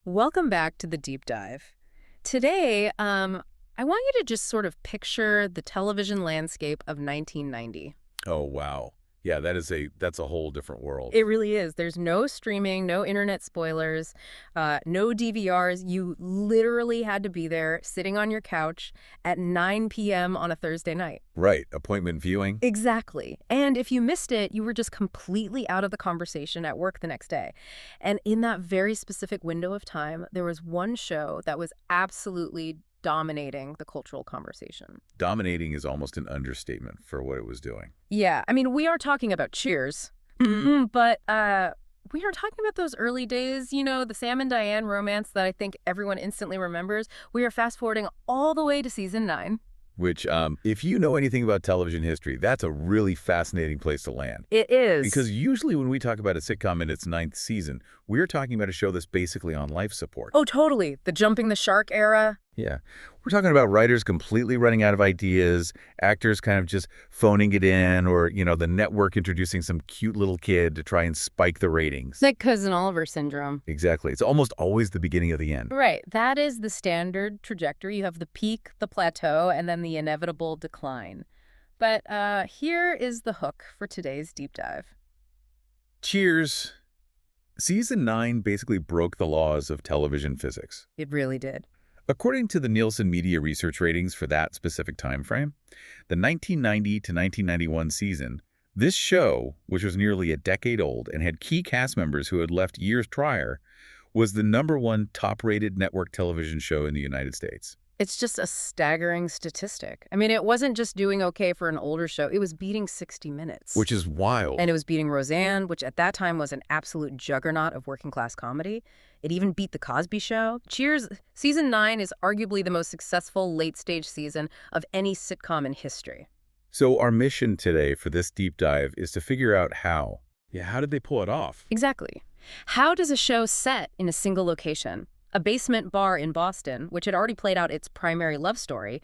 Welcome back to the deep dive. Today, I want you to just sort of picture the television landscape of 1990. Oh, wow. Yeah, that's a whole different world. It really is. There's no streaming, no internet spoilers, no DVRs. You literally had to be there sitting on your couch at 9 p.m. on a Thursday night. Right, appointment viewing. Exactly. And if you missed it, you were just completely out of the conversation at work the next day. And in that very specific window of time, there was one show that was absolutely dominating the cultural conversation. Dominating is almost an understatement for what it was doing. Yeah, I mean, we are talking about Cheers, but we are talking about those early days, the Sam and Diane romance that I think everyone instantly remembers. We are fast-forwarding all the way to season 9. Which, if you know anything about television history, that's a really fascinating place to land. It is. Because usually when we talk about a sitcom in its 9th season, we're talking about a show that's basically on life support. Oh, totally. The jumping the shark era. Yeah. We're talking about writers completely running out of ideas, actors kind of just phoning it in, or, the network introducing some cute little kid to try and spike the ratings. Like Cousin Oliver syndrome. Exactly. It's almost always the beginning of the end. Right. That is the standard trajectory. You have the peak, the plateau, and then the inevitable decline. But here is the hook for today's deep dive. Cheers. Season 9 basically broke the laws of television physics. It really did. According to the Nielsen Media Research ratings for that specific time frame, the 1990 to 1991 season, this show, which was nearly a decade old and had key cast members who had left years prior, was the #1 top-rated network television show in the United States. It's just a staggering statistic. I mean, it wasn't just doing okay for an older show. It was beating 60 Minutes. Which is wild. And it was beating Roseanne, which at that time was an absolute juggernaut of working-class comedy. It even beat The Cosby Show. Cheers, season 9 is arguably the most successful late-stage season of any sitcom in history. So our mission today for this deep dive is to figure out how. Yeah, how did they pull it off? Exactly. How does a show set in a single location, a basement bar in Boston, which had already played out its primary love story,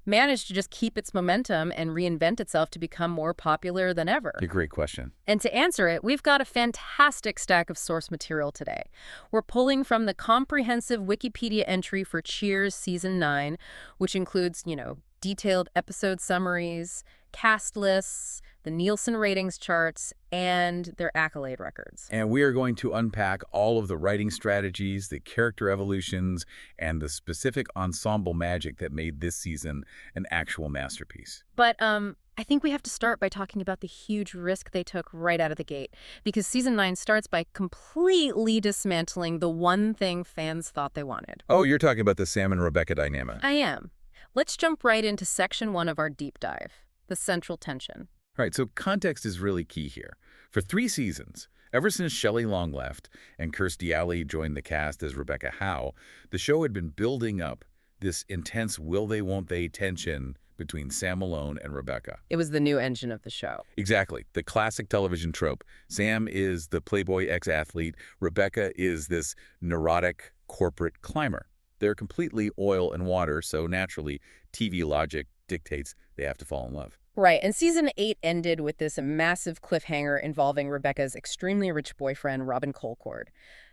managed to just keep its momentum and reinvent itself to become more popular than ever? A great question. And to answer it, we've got a fantastic stack of source material today. We're pulling from the comprehensive Wikipedia entry for Cheers Season 9, which includes, detailed episode summaries, cast lists, the Nielsen ratings charts, and their accolade records. And we are going to unpack all of the writing strategies, the character evolutions, and the specific ensemble magic that made this season an actual masterpiece. But I think we have to start by talking about the huge risk they took right out of the gate, because season 9 starts by completely dismantling the one thing fans thought they wanted. Oh, you're talking about the Sam and Rebecca dynamic. I am. Let's jump right into section 1 of our deep dive, the central tension. All right, so context is really key here. For 3 seasons, ever since Shelley Long left and Kirstie Alley joined the cast as Rebecca Howe, the show had been building up this intense will-they-won't-they tension between Sam Malone and Rebecca. It was the new engine of the show. Exactly. The classic television trope. Sam is the playboy ex-athlete. Rebecca is this neurotic corporate climber. They're completely oil and water, so naturally, TV logic dictates they have to fall in love. Right, and season 8 ended with this massive cliffhanger involving Rebecca's extremely rich boyfriend, Robin Colcord.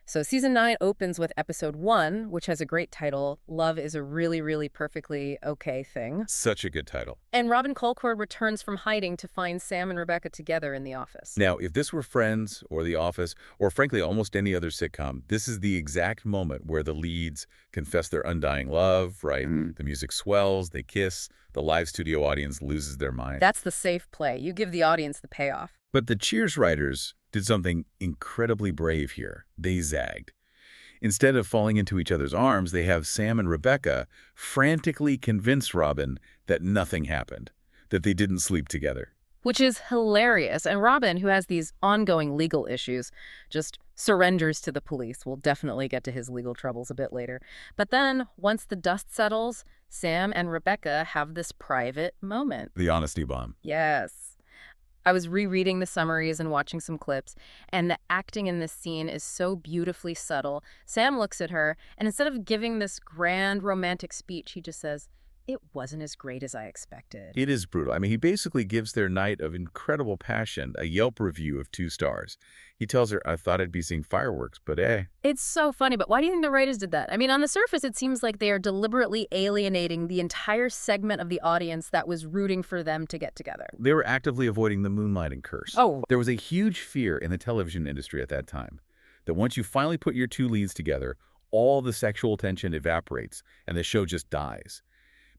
So season 9 opens with episode 1, which has a great title, Love is a Really, Really Perfectly Okay Thing. Such a good title. And Robin Colcord returns from hiding to find Sam and Rebecca together in the office. Now, if this were Friends or The Office, or frankly almost any other sitcom, this is the exact moment where the leads confess their undying love, right? The music swells, they kiss, the live studio audience loses their mind. That's the safe play. You give the audience the payoff. But the Cheers writers did something incredibly brave here. They zagged. Instead of falling into each other's arms, they have Sam and Rebecca frantically convince Robin that nothing happened, that they didn't sleep together. Which is hilarious. And Robin, who has these ongoing legal issues, just surrenders to the police. We'll definitely get to his legal troubles a bit later. But then, once the dust settles, Sam and Rebecca have this private moment. The honesty bomb. Yes. I was rereading the summaries and watching some clips, and the acting in this scene is so beautifully subtle. Sam looks at her, and instead of giving this grand romantic speech, he just says, It wasn't as great as I expected. It is brutal. I mean, he basically gives their night of incredible passion a Yelp review of 2 stars. He tells her, I thought I'd be seeing fireworks, but It's so funny, but why do you think the writers did that? I mean, on the surface, it seems like they are deliberately alienating the entire segment of the audience that was rooting for them to get together. They were actively avoiding the moonlighting curse. Oh. There was a huge fear in the television industry at that time that once you finally put your 2 leads together, all the sexual tension evaporates and the show just dies.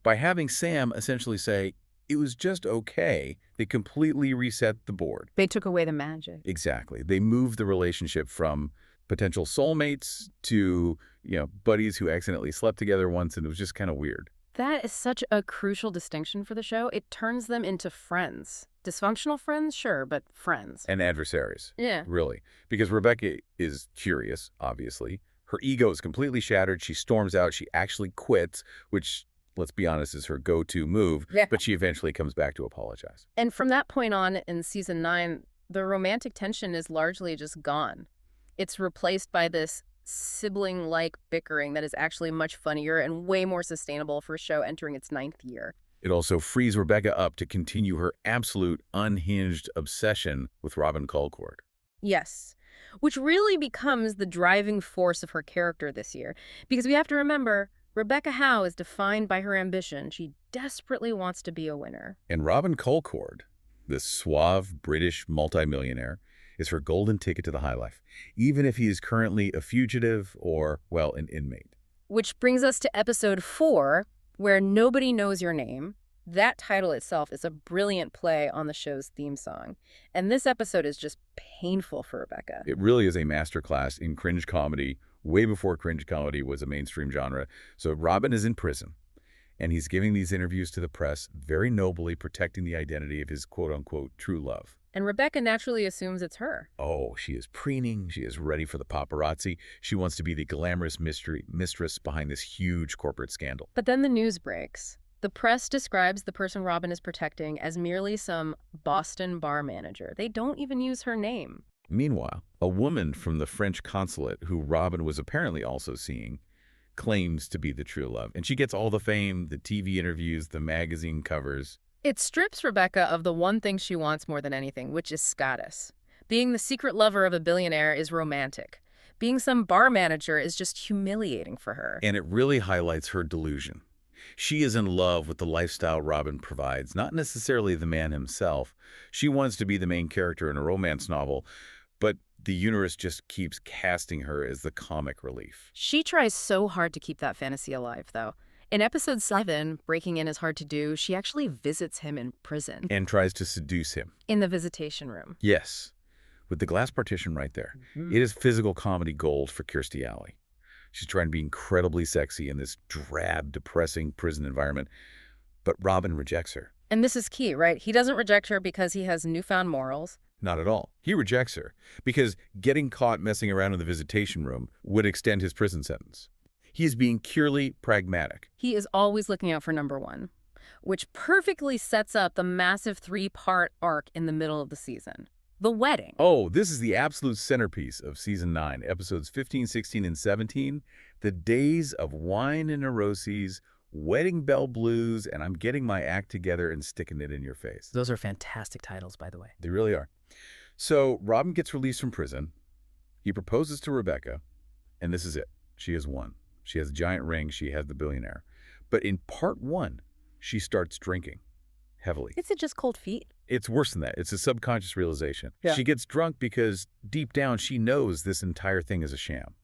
By having Sam essentially say, it was just okay, they completely reset the board. They took away the magic. Exactly. They moved the relationship from potential soulmates to, buddies who accidentally slept together once, and it was just kind of weird. That is such a crucial distinction for the show. It turns them into friends. Dysfunctional friends, sure, but friends. And adversaries. Yeah. Really. Because Rebecca is curious, obviously. Her ego is completely shattered. She storms out. She actually quits, which, let's be honest, is her go-to move. Yeah. But she eventually comes back to apologize. And from that point on in season 9, the romantic tension is largely just gone. It's replaced by this sibling-like bickering that is actually much funnier and way more sustainable for a show entering its 9th year. It also frees Rebecca up to continue her absolute unhinged obsession with Robin Colcord. Yes, which really becomes the driving force of her character this year. Because we have to remember, Rebecca Howe is defined by her ambition. She desperately wants to be a winner. And Robin Colcord, this suave British multimillionaire, is her golden ticket to the high life, even if he is currently a fugitive or, well, an inmate. Which brings us to episode 4, where Nobody Knows Your Name. That title itself is a brilliant play on the show's theme song. And this episode is just painful for Rebecca. It really is a masterclass in cringe comedy, way before cringe comedy was a mainstream genre. So Robin is in prison, and he's giving these interviews to the press, very nobly protecting the identity of his quote-unquote true love. And Rebecca naturally assumes it's her. Oh, she is preening. She is ready for the paparazzi. She wants to be the glamorous mistress behind this huge corporate scandal. But then the news breaks. The press describes the person Robin is protecting as merely some Boston bar manager. They don't even use her name. Meanwhile, a woman from the French consulate, who Robin was apparently also seeing, claims to be the true love. And she gets all the fame, the TV interviews, the magazine covers. It strips Rebecca of the one thing she wants more than anything, which is status. Being the secret lover of a billionaire is romantic. Being some bar manager is just humiliating for her. And it really highlights her delusion. She is in love with the lifestyle Robin provides, not necessarily the man himself. She wants to be the main character in a romance novel, but the universe just keeps casting her as the comic relief. She tries so hard to keep that fantasy alive, though. In episode 7, Breaking In is Hard to Do, she actually visits him in prison. And tries to seduce him. In the visitation room. Yes, with the glass partition right there. Mm-hmm. It is physical comedy gold for Kirstie Alley. She's trying to be incredibly sexy in this drab, depressing prison environment, but Robin rejects her. And this is key, right? He doesn't reject her because he has newfound morals. Not at all. He rejects her because getting caught messing around in the visitation room would extend his prison sentence. He is being purely pragmatic. He is always looking out for number one, which perfectly sets up the massive 3-part arc in the middle of the season. The wedding. Oh, this is the absolute centerpiece of Season 9, Episodes 15, 16, and 17. The days of wine and neuroses, wedding bell blues, and I'm getting my act together and sticking it in your face. Those are fantastic titles, by the way. They really are. So Robin gets released from prison. He proposes to Rebecca, and this is it. She has won. She has a giant ring. She has the billionaire. But in part 1, she starts drinking heavily. Is it just cold feet? It's worse than that. It's a subconscious realization. Yeah. She gets drunk because deep down she knows this entire thing is a sham.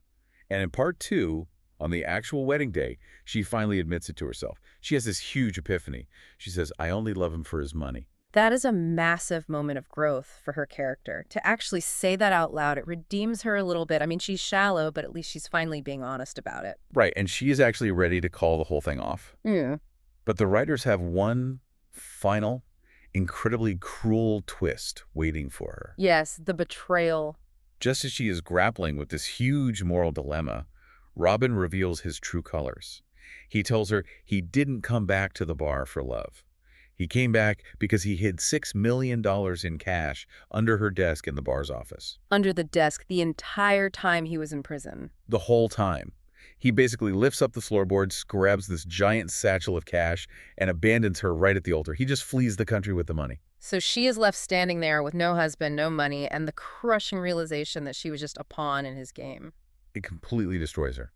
And in part 2, on the actual wedding day, she finally admits it to herself. She has this huge epiphany. She says, I only love him for his money. That is a massive moment of growth for her character. To actually say that out loud, it redeems her a little bit. I mean, she's shallow, but at least she's finally being honest about it. Right, and she is actually ready to call the whole thing off. Yeah. But the writers have one final, incredibly cruel twist waiting for her. Yes, the betrayal. Just as she is grappling with this huge moral dilemma, Robin reveals his true colors. He tells her he didn't come back to the bar for love. He came back because he hid $6 million in cash under her desk in the bar's office. Under the desk the entire time he was in prison. The whole time. He basically lifts up the floorboards, grabs this giant satchel of cash, and abandons her right at the altar. He just flees the country with the money. So she is left standing there with no husband, no money, and the crushing realization that she was just a pawn in his game. It completely destroys her.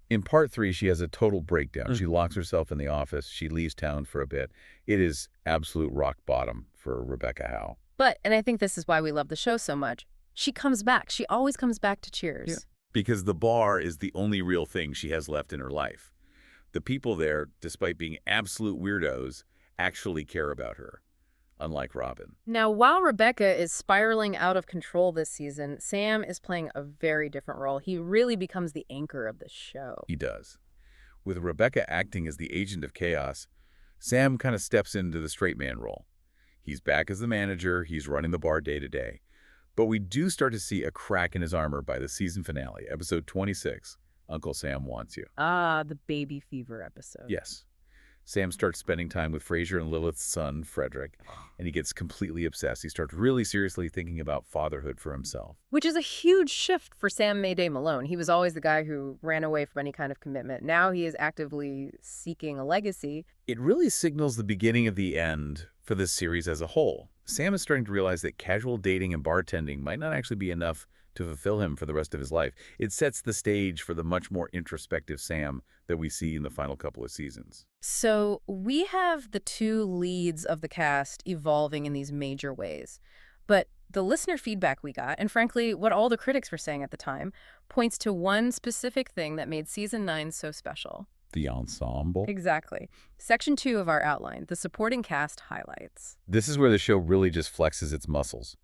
In part 3, she has a total breakdown. She locks herself in the office. She leaves town for a bit. It is absolute rock bottom for Rebecca Howe. But, and I think this is why we love the show so much, she comes back. She always comes back to Cheers. Yeah. Because the bar is the only real thing she has left in her life. The people there, despite being absolute weirdos, actually care about her, unlike Robin. Now, while Rebecca is spiraling out of control this season, Sam is playing a very different role. He really becomes the anchor of the show. He does. With Rebecca acting as the agent of chaos, Sam kind of steps into the straight man role. He's back as the manager. He's running the bar day to day. But we do start to see a crack in his armor by the season finale, episode 26, Uncle Sam Wants You. Ah, the baby fever episode. Yes. Sam starts spending time with Frasier and Lilith's son, Frederick, and he gets completely obsessed. He starts really seriously thinking about fatherhood for himself. Which is a huge shift for Sam Malone. He was always the guy who ran away from any kind of commitment. Now he is actively seeking a legacy. It really signals the beginning of the end for this series as a whole. Sam is starting to realize that casual dating and bartending might not actually be enough to fulfill him for the rest of his life. It sets the stage for the much more introspective Sam that we see in the final couple of seasons. So we have the two leads of the cast evolving in these major ways. But the listener feedback we got, and frankly, what all the critics were saying at the time, points to one specific thing that made season 9 so special. The ensemble? Exactly. Section 2 of our outline, the supporting cast highlights. This is where the show really just flexes its muscles.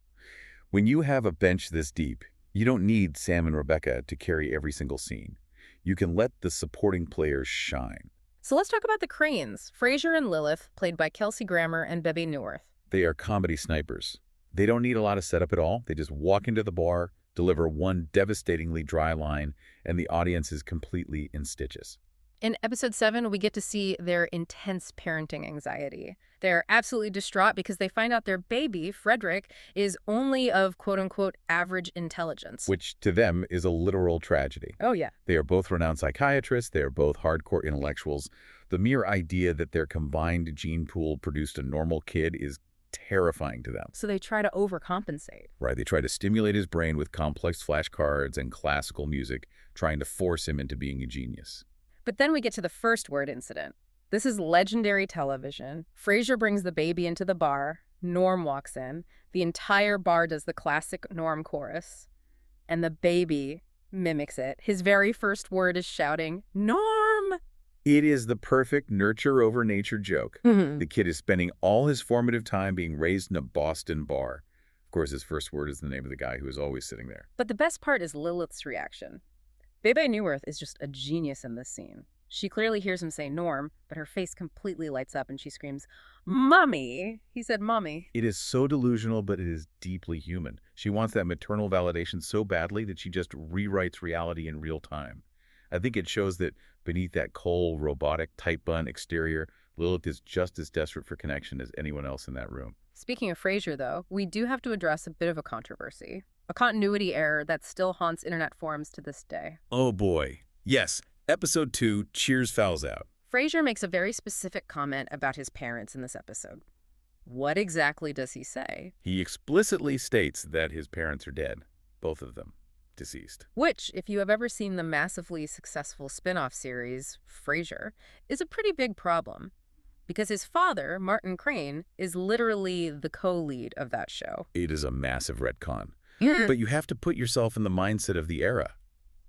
When you have a bench this deep, you don't need Sam and Rebecca to carry every single scene. You can let the supporting players shine. So let's talk about the Cranes. Frasier and Lilith, played by Kelsey Grammer and Bebe Neuwirth. They are comedy snipers. They don't need a lot of setup at all. They just walk into the bar, deliver one devastatingly dry line, and the audience is completely in stitches. In episode 7, we get to see their intense parenting anxiety. They're absolutely distraught because they find out their baby, Frederick, is only of quote-unquote average intelligence. Which, to them, is a literal tragedy. Oh, yeah. They are both renowned psychiatrists. They are both hardcore intellectuals. The mere idea that their combined gene pool produced a normal kid is terrifying to them. So they try to overcompensate. Right. They try to stimulate his brain with complex flashcards and classical music, trying to force him into being a genius. But then we get to the first word incident. This is legendary television. Frasier brings the baby into the bar. Norm walks in. The entire bar does the classic Norm chorus. And the baby mimics it. His very first word is shouting, "Norm!" It is the perfect nurture over nature joke. The kid is spending all his formative time being raised in a Boston bar. Of course, his first word is the name of the guy who is always sitting there. But the best part is Lilith's reaction. Bebe Neuwirth is just a genius in this scene. She clearly hears him say Norm, but her face completely lights up and she screams, "Mommy!" He said mommy. It is so delusional, but it is deeply human. She wants that maternal validation so badly that she just rewrites reality in real time. I think it shows that beneath that cold, robotic, tight-bun exterior, Lilith is just as desperate for connection as anyone else in that room. Speaking of Frasier, though, we do have to address a bit of a controversy. A continuity error that still haunts internet forums to this day. Oh boy. Yes, episode 2, Cheers fouls out. Frasier makes a very specific comment about his parents in this episode. What exactly does he say? He explicitly states that his parents are dead, both of them deceased. Which, if you have ever seen the massively successful spin-off series, Frasier, is a pretty big problem. Because his father, Martin Crane, is literally the co-lead of that show. It is a massive retcon. But you have to put yourself in the mindset of the era.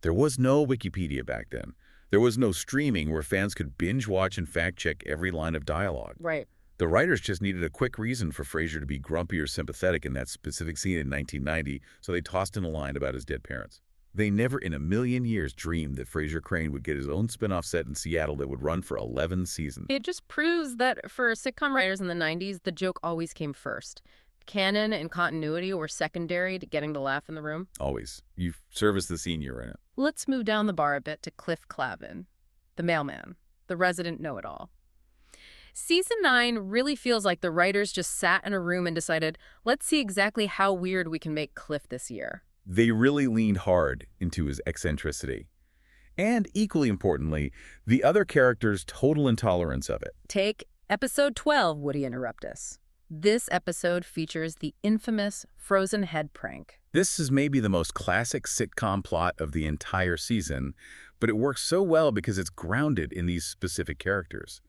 There was no Wikipedia back then. There was no streaming where fans could binge watch and fact-check every line of dialogue. Right. The writers just needed a quick reason for Frasier to be grumpy or sympathetic in that specific scene in 1990, so they tossed in a line about his dead parents. They never in a million years dreamed that Frasier Crane would get his own spin-off set in Seattle that would run for 11 seasons. It just proves that for sitcom writers in the 90s, the joke always came first. Canon and continuity were secondary to getting the laugh in the room. Always. You service the scene you're in it. Let's move down the bar a bit to Cliff Clavin, the mailman, the resident know-it-all. Season 9 really feels like the writers just sat in a room and decided, let's see exactly how weird we can make Cliff this year. They really leaned hard into his eccentricity. And equally importantly, the other characters' total intolerance of it. Take episode 12, Woody Interrupt Us. This episode features the infamous frozen head prank. This is maybe the most classic sitcom plot of the entire season, but it works so well because it's grounded in these specific characters.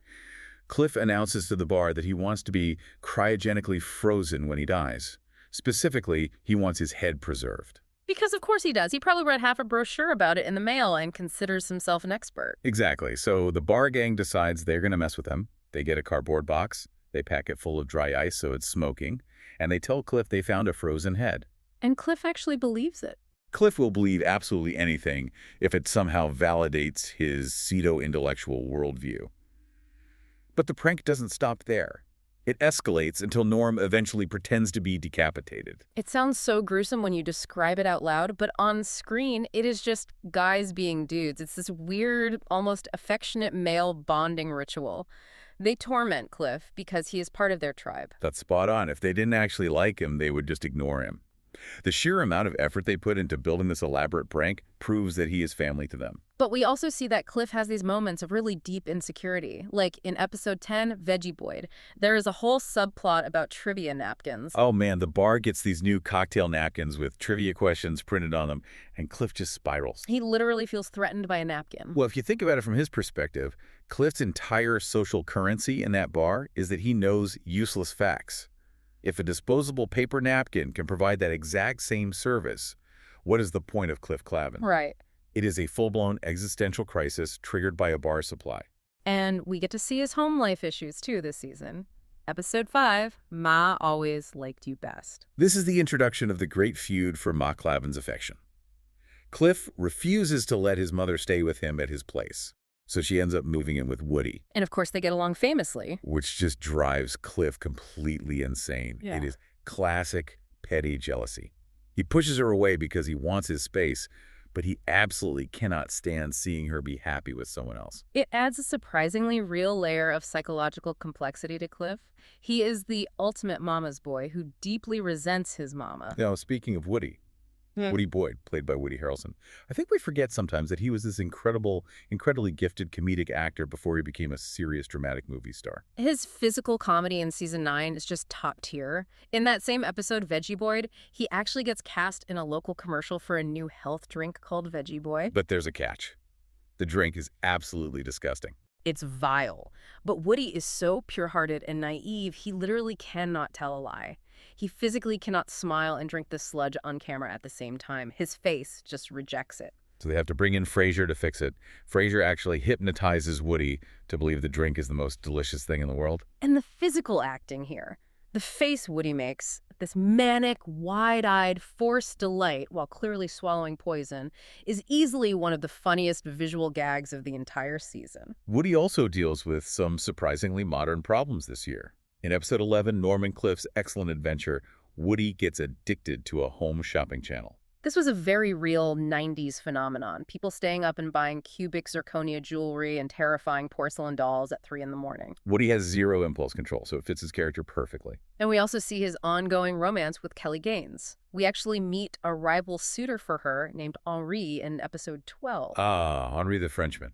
Cliff announces to the bar that he wants to be cryogenically frozen when he dies. Specifically, he wants his head preserved. Because of course he does. He probably read half a brochure about it in the mail and considers himself an expert. Exactly. So the bar gang decides they're going to mess with him. They get a cardboard box, they pack it full of dry ice so it's smoking, and they tell Cliff they found a frozen head. And Cliff actually believes it. Cliff will believe absolutely anything if it somehow validates his pseudo-intellectual worldview. But the prank doesn't stop there. It escalates until Norm eventually pretends to be decapitated. It sounds so gruesome when you describe it out loud, but on screen, it is just guys being dudes. It's this weird, almost affectionate male bonding ritual. They torment Cliff because he is part of their tribe. That's spot on. If they didn't actually like him, they would just ignore him. The sheer amount of effort they put into building this elaborate prank proves that he is family to them. But we also see that Cliff has these moments of really deep insecurity. Like in episode 10, Veggie Boyd. There is a whole subplot about trivia napkins. Oh man, the bar gets these new cocktail napkins with trivia questions printed on them, and Cliff just spirals. He literally feels threatened by a napkin. Well, if you think about it from his perspective, Cliff's entire social currency in that bar is that he knows useless facts. If a disposable paper napkin can provide that exact same service, what is the point of Cliff Clavin? Right. It is a full-blown existential crisis triggered by a bar supply. And we get to see his home life issues, too, this season. Episode 5, Ma Always Liked You Best. This is the introduction of the great feud for Ma Clavin's affection. Cliff refuses to let his mother stay with him at his place, so she ends up moving in with Woody. And of course, they get along famously. Which just drives Cliff completely insane. Yeah. It is classic petty jealousy. He pushes her away because he wants his space, but he absolutely cannot stand seeing her be happy with someone else. It adds a surprisingly real layer of psychological complexity to Cliff. He is the ultimate mama's boy who deeply resents his mama. Now, speaking of Woody, Woody Boyd, played by Woody Harrelson. I think we forget sometimes that he was this incredibly gifted comedic actor before he became a serious dramatic movie star. His physical comedy in season 9 is just top tier. In that same episode, Veggie Boyd, he actually gets cast in a local commercial for a new health drink called Veggie Boy. But there's a catch. The drink is absolutely disgusting. It's vile. But Woody is so pure-hearted and naive, he literally cannot tell a lie. He physically cannot smile and drink the sludge on camera at the same time. His face just rejects it. So they have to bring in Frasier to fix it. Frasier actually hypnotizes Woody to believe the drink is the most delicious thing in the world. And the physical acting here. The face Woody makes, this manic, wide-eyed, forced delight while clearly swallowing poison, is easily one of the funniest visual gags of the entire season. Woody also deals with some surprisingly modern problems this year. In episode 11, Norm and Cliff's Excellent Adventure, Woody gets addicted to a home shopping channel. This was a very real 90s phenomenon. People staying up and buying cubic zirconia jewelry and terrifying porcelain dolls at 3 in the morning. Woody has zero impulse control, so it fits his character perfectly. And we also see his ongoing romance with Kelly Gaines. We actually meet a rival suitor for her named Henri in episode 12. Henri the Frenchman.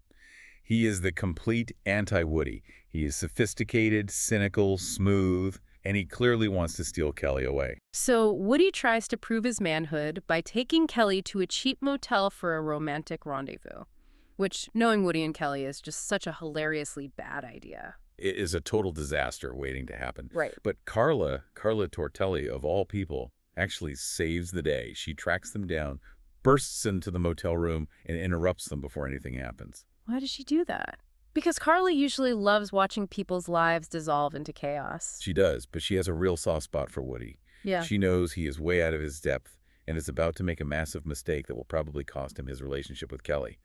He is the complete anti-Woody. He is sophisticated, cynical, smooth, and he clearly wants to steal Kelly away. So Woody tries to prove his manhood by taking Kelly to a cheap motel for a romantic rendezvous, which, knowing Woody and Kelly, is just such a hilariously bad idea. It is a total disaster waiting to happen. Right. But Carla Tortelli, of all people, actually saves the day. She tracks them down, bursts into the motel room, and interrupts them before anything happens. Why does she do that? Because Carly usually loves watching people's lives dissolve into chaos. She does, but she has a real soft spot for Woody. Yeah. She knows he is way out of his depth and is about to make a massive mistake that will probably cost him his relationship with Kelly.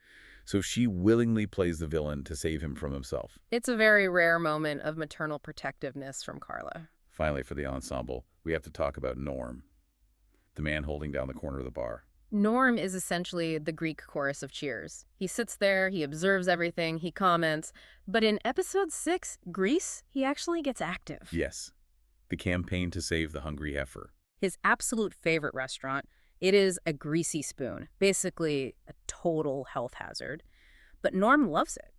So she willingly plays the villain to save him from himself. It's a very rare moment of maternal protectiveness from Carla. Finally, for the ensemble, we have to talk about Norm, the man holding down the corner of the bar. Norm is essentially the Greek chorus of Cheers. He sits there, he observes everything, he comments. But in episode 6, Grease, he actually gets active. Yes, the campaign to save the hungry heifer. His absolute favorite restaurant, it is a greasy spoon, basically a total health hazard. But Norm loves it.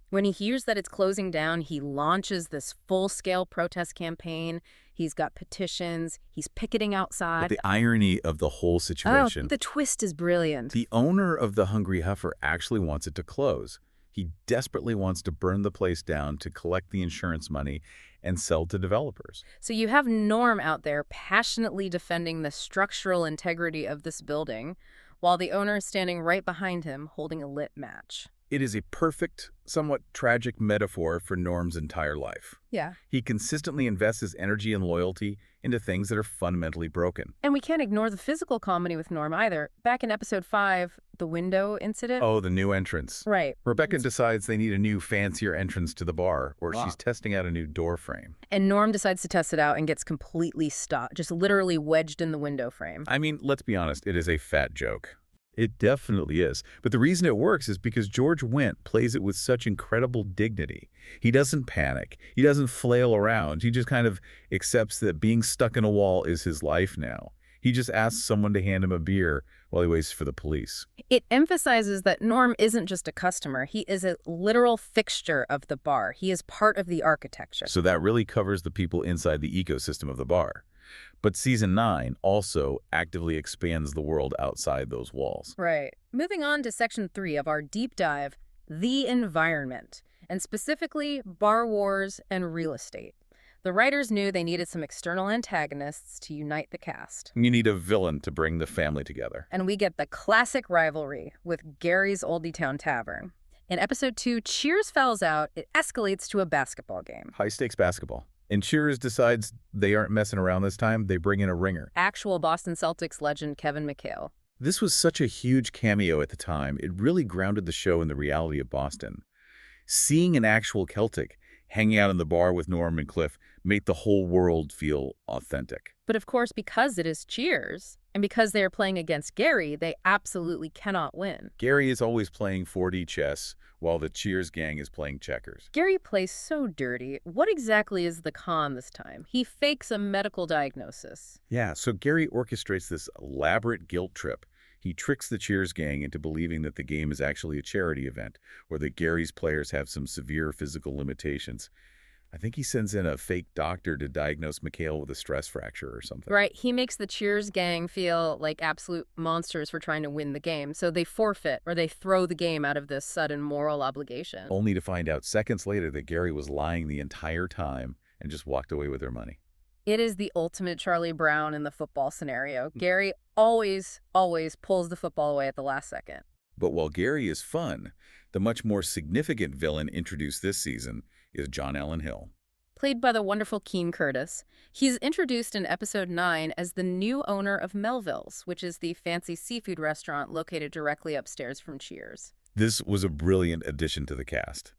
When he hears that it's closing down, he launches this full-scale protest campaign. He's got petitions. He's picketing But outside. the irony of the whole Oh, situation, the twist is brilliant. the owner of the Hungry Huffer actually wants it to close. He desperately wants to burn the place down to collect the insurance money and sell to developers. So you have Norm out there passionately defending the structural integrity of this building, while the owner is standing right behind him holding a lit match. It is a perfect, somewhat tragic metaphor for Norm's entire life. Yeah. He consistently invests his energy and loyalty into things that are fundamentally broken. And we can't ignore the physical comedy with Norm either. Back in episode 5, the window incident. Oh, the new entrance. Right. Rebecca decides they need a new, fancier entrance to the bar, or Wow. she's testing out a new door frame. And Norm decides to test it out and gets completely stuck, just literally wedged in the window frame. I mean, let's be honest, it is a fat joke. It definitely is. But the reason it works is because George Wendt plays it with such incredible dignity. He doesn't panic. He doesn't flail around. He just kind of accepts that being stuck in a wall is his life now. He just asks someone to hand him a beer while he waits for the police. It emphasizes that Norm isn't just a customer. He is a literal fixture of the bar. He is part of the architecture. So that really covers the people inside the ecosystem of the bar. But Season 9 also actively expands the world outside those walls. Right. Moving on to Section 3 of our deep dive, the environment, and specifically bar wars and real estate. The writers knew they needed some external antagonists to unite the cast. You need a villain to bring the family together. And we get the classic rivalry with Gary's Oldie Town Tavern. In Episode 2, Cheers fouls out. It escalates to a basketball game. High-stakes basketball. And Cheers decides they aren't messing around this time. They bring in a ringer. Actual Boston Celtics legend Kevin McHale. This was such a huge cameo at the time. It really grounded the show in the reality of Boston. Seeing an actual Celtic hanging out in the bar with Norm and Cliff made the whole world feel authentic. But of course, because it is Cheers, and because they are playing against Gary, they absolutely cannot win. Gary is always playing 4D chess while the Cheers gang is playing checkers. Gary plays so dirty. What exactly is the con this time? He fakes a medical diagnosis. Yeah, so Gary orchestrates this elaborate guilt trip. He tricks the Cheers gang into believing that the game is actually a charity event, or that Gary's players have some severe physical limitations. I think he sends in a fake doctor to diagnose McHale with a stress fracture or something. Right, he makes the Cheers gang feel like absolute monsters for trying to win the game, so they forfeit or they throw the game out of this sudden moral obligation. Only to find out seconds later that Gary was lying the entire time and just walked away with their money. It is the ultimate Charlie Brown in the football scenario. Gary always pulls the football away at the last second. But while Gary is fun, the much more significant villain introduced this season is John Allen Hill. Played by the wonderful Keen Curtis, he's introduced in Episode 9 as the new owner of Melville's, which is the fancy seafood restaurant located directly upstairs from Cheers. This was a brilliant addition to the cast.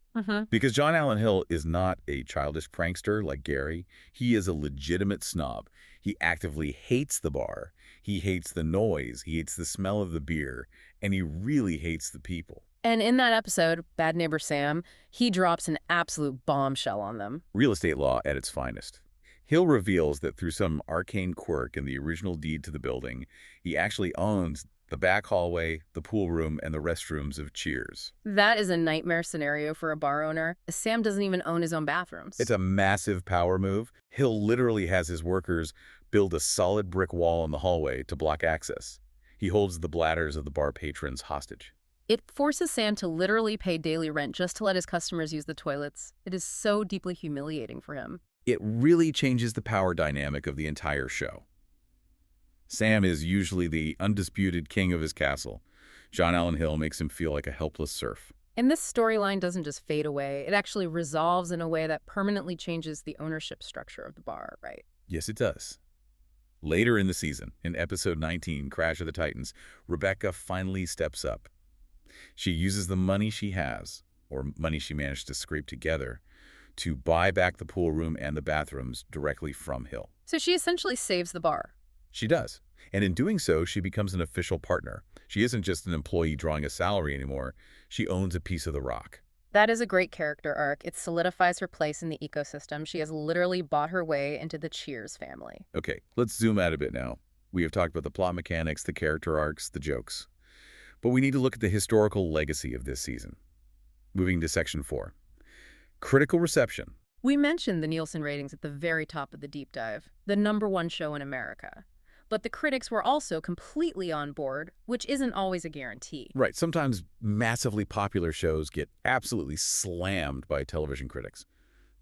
Because John Allen Hill is not a childish prankster like Gary. He is a legitimate snob. He actively hates the bar. He hates the noise. He hates the smell of the beer. And he really hates the people. And in that episode, Bad Neighbor Sam, he drops an absolute bombshell on them. Real estate law at its finest. Hill reveals that through some arcane quirk in the original deed to the building, he actually owns the back hallway, the pool room, and the restrooms of Cheers. That is a nightmare scenario for a bar owner. Sam doesn't even own his own bathrooms. It's a massive power move. Hill literally has his workers build a solid brick wall in the hallway to block access. He holds the bladders of the bar patrons hostage. It forces Sam to literally pay daily rent just to let his customers use the toilets. It is so deeply humiliating for him. It really changes the power dynamic of the entire show. Sam is usually the undisputed king of his castle. John Allen Hill makes him feel like a helpless serf. And this storyline doesn't just fade away. It actually resolves in a way that permanently changes the ownership structure of the bar, right? Yes, it does. Later in the season, in Episode 19, Crash of the Titans, Rebecca finally steps up. She uses the money she has, or money she managed to scrape together, to buy back the pool room and the bathrooms directly from Hill. So she essentially saves the bar. She does. And in doing so, she becomes an official partner. She isn't just an employee drawing a salary anymore. She owns a piece of the rock. That is a great character arc. It solidifies her place in the ecosystem. She has literally bought her way into the Cheers family. Okay, let's zoom out a bit now. We have talked about the plot mechanics, the character arcs, the jokes. But we need to look at the historical legacy of this season. moving to Section 4. Critical reception. We mentioned the Nielsen ratings at the very top of the deep dive, the #1 show in America. But the critics were also completely on board, which isn't always a guarantee. Right, sometimes massively popular shows get absolutely slammed by television critics.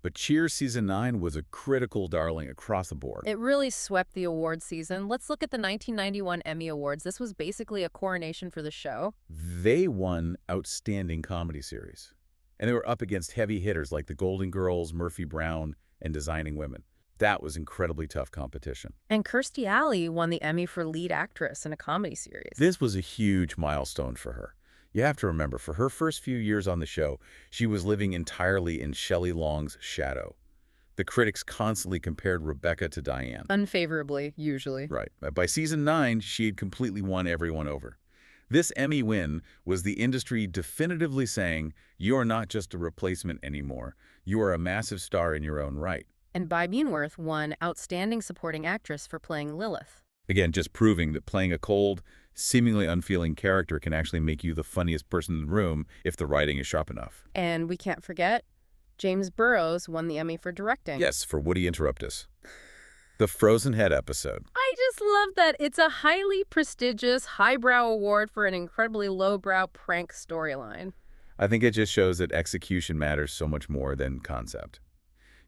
But Cheers Season 9 was a critical darling across the board. It really swept the award season. Let's look at the 1991 Emmy Awards. This was basically a coronation for the show. They won Outstanding Comedy Series. And they were up against heavy hitters like The Golden Girls, Murphy Brown, and Designing Women. That was incredibly tough competition. And Kirstie Alley won the Emmy for lead actress in a comedy series. This was a huge milestone for her. You have to remember, for her first few years on the show, she was living entirely in Shelley Long's shadow. The critics constantly compared Rebecca to Diane. Unfavorably, usually. Right. By Season 9, she had completely won everyone over. This Emmy win was the industry definitively saying, you are not just a replacement anymore. You are a massive star in your own right. And Bye Beanworth won Outstanding Supporting Actress for playing Lilith. Again, just proving that playing a cold, seemingly unfeeling character can actually make you the funniest person in the room if the writing is sharp enough. And we can't forget, James Burrows won the Emmy for directing. Yes, for Woody Interruptus. The Frozen Head episode. I just love that it's a highly prestigious, highbrow award for an incredibly lowbrow prank storyline. I think it just shows that execution matters so much more than concept.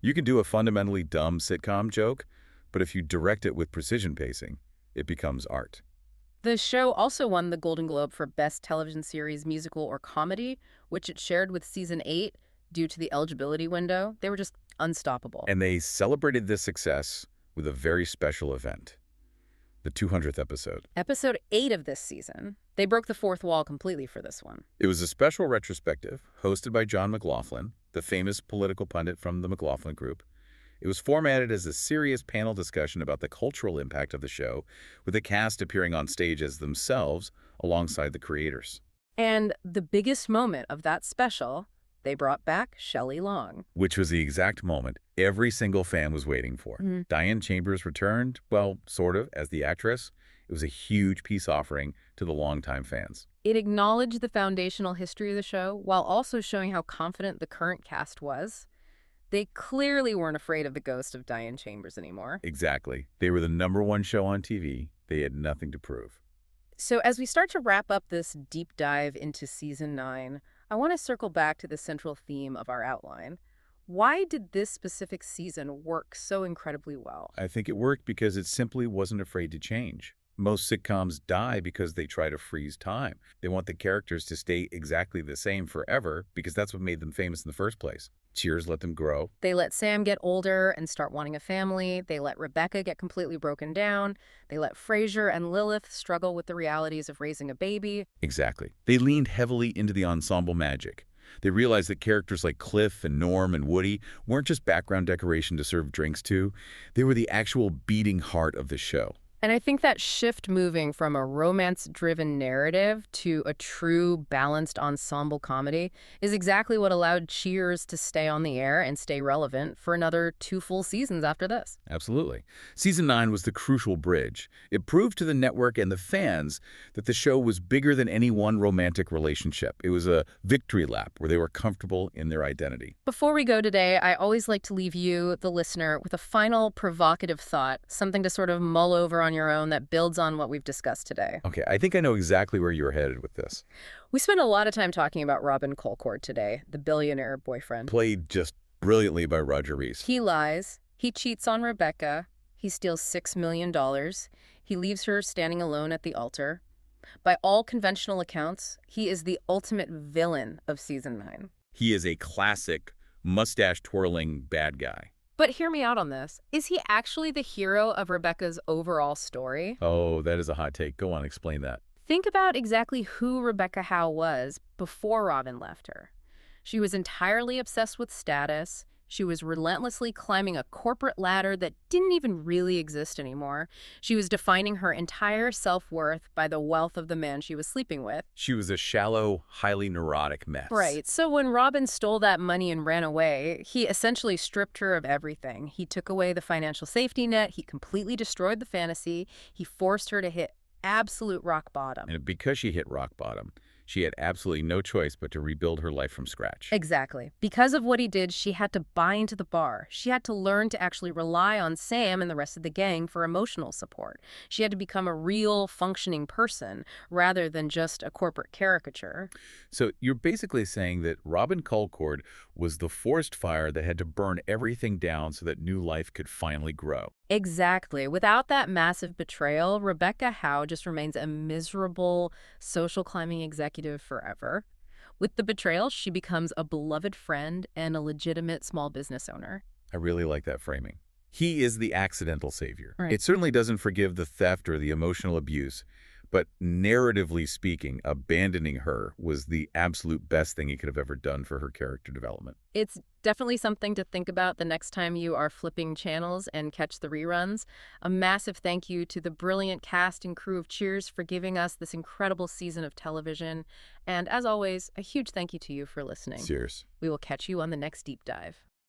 You can do a fundamentally dumb sitcom joke, but if you direct it with precision pacing, it becomes art. The show also won the Golden Globe for Best Television Series, Musical, or Comedy, which it shared with Season 8 due to the eligibility window. They were just unstoppable. And they celebrated this success with a very special event, the 200th episode. Episode 8 of this season. They broke the fourth wall completely for this one. It was a special retrospective hosted by John McLaughlin, the famous political pundit from the McLaughlin Group. It was formatted as a serious panel discussion about the cultural impact of the show, with the cast appearing on stage as themselves alongside the creators. And the biggest moment of that special, they brought back Shelley Long. Which was the exact moment every single fan was waiting for. Diane Chambers returned, well, sort of, as the actress. It was a huge peace offering to the longtime fans. It acknowledged the foundational history of the show while also showing how confident the current cast was. They clearly weren't afraid of the ghost of Diane Chambers anymore. Exactly. They were the #1 show on TV. They had nothing to prove. So as we start to wrap up this deep dive into Season 9, I want to circle back to the central theme of our outline. Why did this specific season work so incredibly well? I think it worked because it simply wasn't afraid to change. Most sitcoms die because they try to freeze time. They want the characters to stay exactly the same forever because that's what made them famous in the first place. Cheers let them grow. They let Sam get older and start wanting a family. They let Rebecca get completely broken down. They let Frasier and Lilith struggle with the realities of raising a baby. Exactly. They leaned heavily into the ensemble magic. They realized that characters like Cliff and Norm and Woody weren't just background decoration to serve drinks to. They were the actual beating heart of the show. And I think that shift moving from a romance-driven narrative to a true, balanced ensemble comedy is exactly what allowed Cheers to stay on the air and stay relevant for another 2 full seasons after this. Absolutely. Season 9 was the crucial bridge. It proved to the network and the fans that the show was bigger than any one romantic relationship. It was a victory lap where they were comfortable in their identity. Before we go today, I always like to leave you, the listener, with a final provocative thought, something to sort of mull over on your own that builds on what we've discussed today. Okay, I think I know exactly where you're headed with this. We spent a lot of time talking about Robin Colcord today, the billionaire boyfriend. Played just brilliantly by Roger Rees. He lies. He cheats on Rebecca. He steals $6 million. He leaves her standing alone at the altar. By all conventional accounts, he is the ultimate villain of Season 9. He is a classic, mustache-twirling bad guy. But hear me out on this. Is he actually the hero of Rebecca's overall story? Oh, that is a hot take. Go on, explain that. Think about exactly who Rebecca Howe was before Robin left her. She was entirely obsessed with status. She was relentlessly climbing a corporate ladder that didn't even really exist anymore. She was defining her entire self-worth by the wealth of the man she was sleeping with. She was a shallow, highly neurotic mess. Right. So when Robin stole that money and ran away, he essentially stripped her of everything. He took away the financial safety net. He completely destroyed the fantasy. He forced her to hit absolute rock bottom. And because she hit rock bottom, She had absolutely no choice but to rebuild her life from scratch. Exactly. Because of what he did, she had to buy into the bar. She had to learn to actually rely on Sam and the rest of the gang for emotional support. She had to become a real, functioning person rather than just a corporate caricature. So you're basically saying that Robin Colcord was the forest fire that had to burn everything down so that new life could finally grow. Exactly. Without that massive betrayal, Rebecca Howe just remains a miserable social climbing executive forever. With the betrayal, she becomes a beloved friend and a legitimate small business owner. I really like that framing. He is the accidental savior. Right. It certainly doesn't forgive the theft or the emotional abuse, but narratively speaking, abandoning her was the absolute best thing he could have ever done for her character development. It's definitely something to think about the next time you are flipping channels and catch the reruns. A massive thank you to the brilliant cast and crew of Cheers for giving us this incredible season of television. And as always, a huge thank you to you for listening. Cheers. We will catch you on the next deep dive.